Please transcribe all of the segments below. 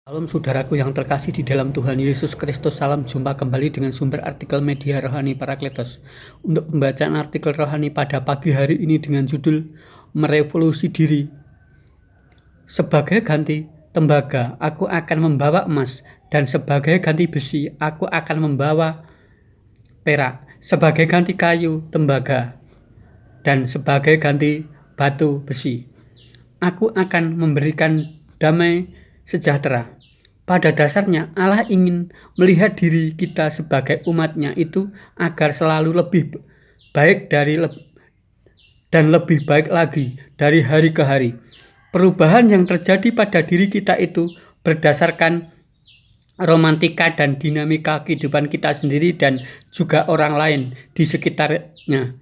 Salam saudaraku yang terkasih di dalam Tuhan Yesus Kristus. Salam jumpa kembali dengan sumber artikel media rohani Parakletos. Untuk pembacaan artikel rohani pada pagi hari ini dengan judul Merevolusi Diri. Sebagai ganti tembaga, aku akan membawa emas, dan sebagai ganti besi, aku akan membawa perak. Sebagai ganti kayu, tembaga, dan sebagai ganti batu besi, aku akan memberikan damai sejahtera. Pada dasarnya Allah ingin melihat diri kita sebagai umatnya itu agar selalu lebih baik dan lebih baik lagi dari hari ke hari. Perubahan yang terjadi pada diri kita itu berdasarkan romantika dan dinamika kehidupan kita sendiri dan juga orang lain di sekitarnya.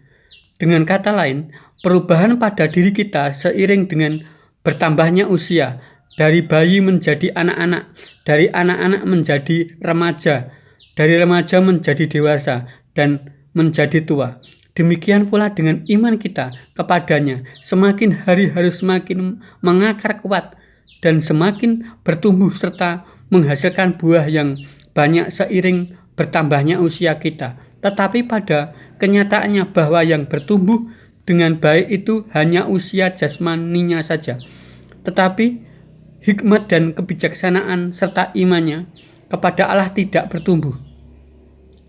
Dengan kata lain, perubahan pada diri kita seiring dengan bertambahnya usia, dari bayi menjadi anak-anak, dari anak-anak menjadi remaja, dari remaja menjadi dewasa, dan menjadi tua. Demikian pula dengan iman kita kepadanya, semakin hari harus semakin mengakar kuat dan semakin bertumbuh serta menghasilkan buah yang banyak seiring bertambahnya usia kita. Tetapi pada kenyataannya bahwa yang bertumbuh dengan baik itu hanya usia jasmaninya saja. Tetapi hikmat dan kebijaksanaan serta imannya kepada Allah tidak bertumbuh,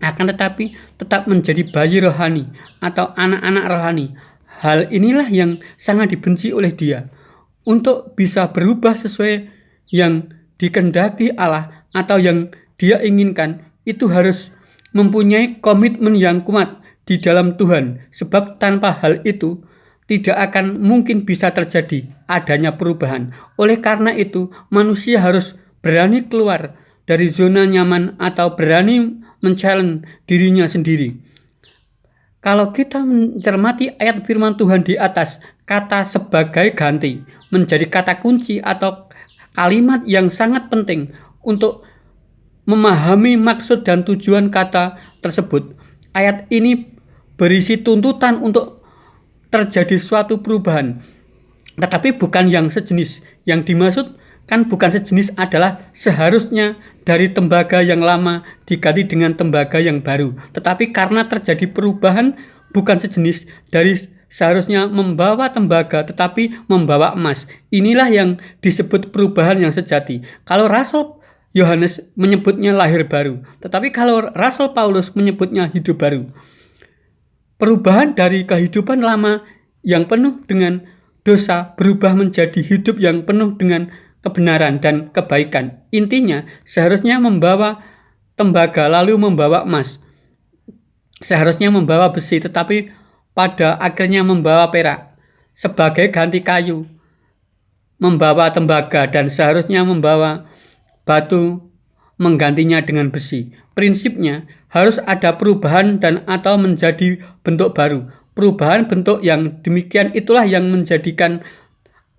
akan tetapi tetap menjadi bayi rohani atau anak-anak rohani. Hal inilah yang sangat dibenci oleh Dia. Untuk bisa berubah sesuai yang dikehendaki Allah atau yang Dia inginkan, itu harus mempunyai komitmen yang kuat di dalam Tuhan, sebab tanpa hal itu tidak akan mungkin bisa terjadi adanya perubahan. Oleh karena itu, manusia harus berani keluar dari zona nyaman atau berani men-challenge dirinya sendiri. Kalau kita mencermati ayat firman Tuhan di atas, kata sebagai ganti menjadi kata kunci atau kalimat yang sangat penting untuk memahami maksud dan tujuan kata tersebut. Ayat ini berisi tuntutan untuk terjadi suatu perubahan, tetapi bukan yang sejenis. Yang dimaksud kan bukan sejenis adalah seharusnya dari tembaga yang lama diganti dengan tembaga yang baru. Tetapi karena terjadi perubahan bukan sejenis, dari seharusnya membawa tembaga tetapi membawa emas. Inilah yang disebut perubahan yang sejati. Kalau Rasul Yohanes menyebutnya lahir baru, tetapi kalau Rasul Paulus menyebutnya hidup baru. Perubahan dari kehidupan lama yang penuh dengan dosa berubah menjadi hidup yang penuh dengan kebenaran dan kebaikan. Intinya, seharusnya membawa tembaga lalu membawa emas. Seharusnya membawa besi tetapi pada akhirnya membawa perak. Sebagai ganti kayu, membawa tembaga, dan seharusnya membawa batu menggantinya dengan besi. Prinsipnya harus ada perubahan dan atau menjadi bentuk baru. Perubahan bentuk yang demikian itulah yang menjadikan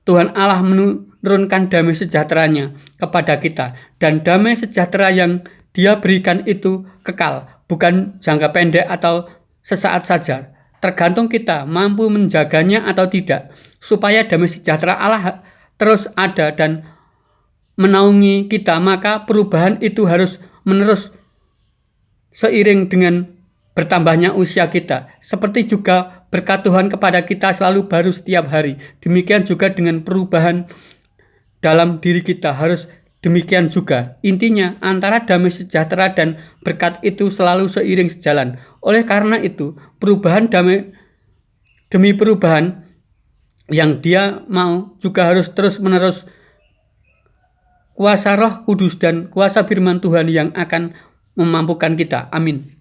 Tuhan Allah menurunkan damai sejahteranya kepada kita. Dan damai sejahtera yang Dia berikan itu kekal, bukan jangka pendek atau sesaat saja. Tergantung kita mampu menjaganya atau tidak, supaya damai sejahtera Allah terus ada dan menaungi kita, maka perubahan itu harus menerus seiring dengan bertambahnya usia kita. Seperti juga berkat Tuhan kepada kita selalu baru setiap hari, demikian juga dengan perubahan dalam diri kita harus demikian juga. Intinya antara damai sejahtera dan berkat itu selalu seiring sejalan. Oleh karena itu, perubahan demi perubahan yang Dia mau juga harus terus menerus kuasa Roh Kudus dan kuasa firman Tuhan yang akan memampukan kita. Amin.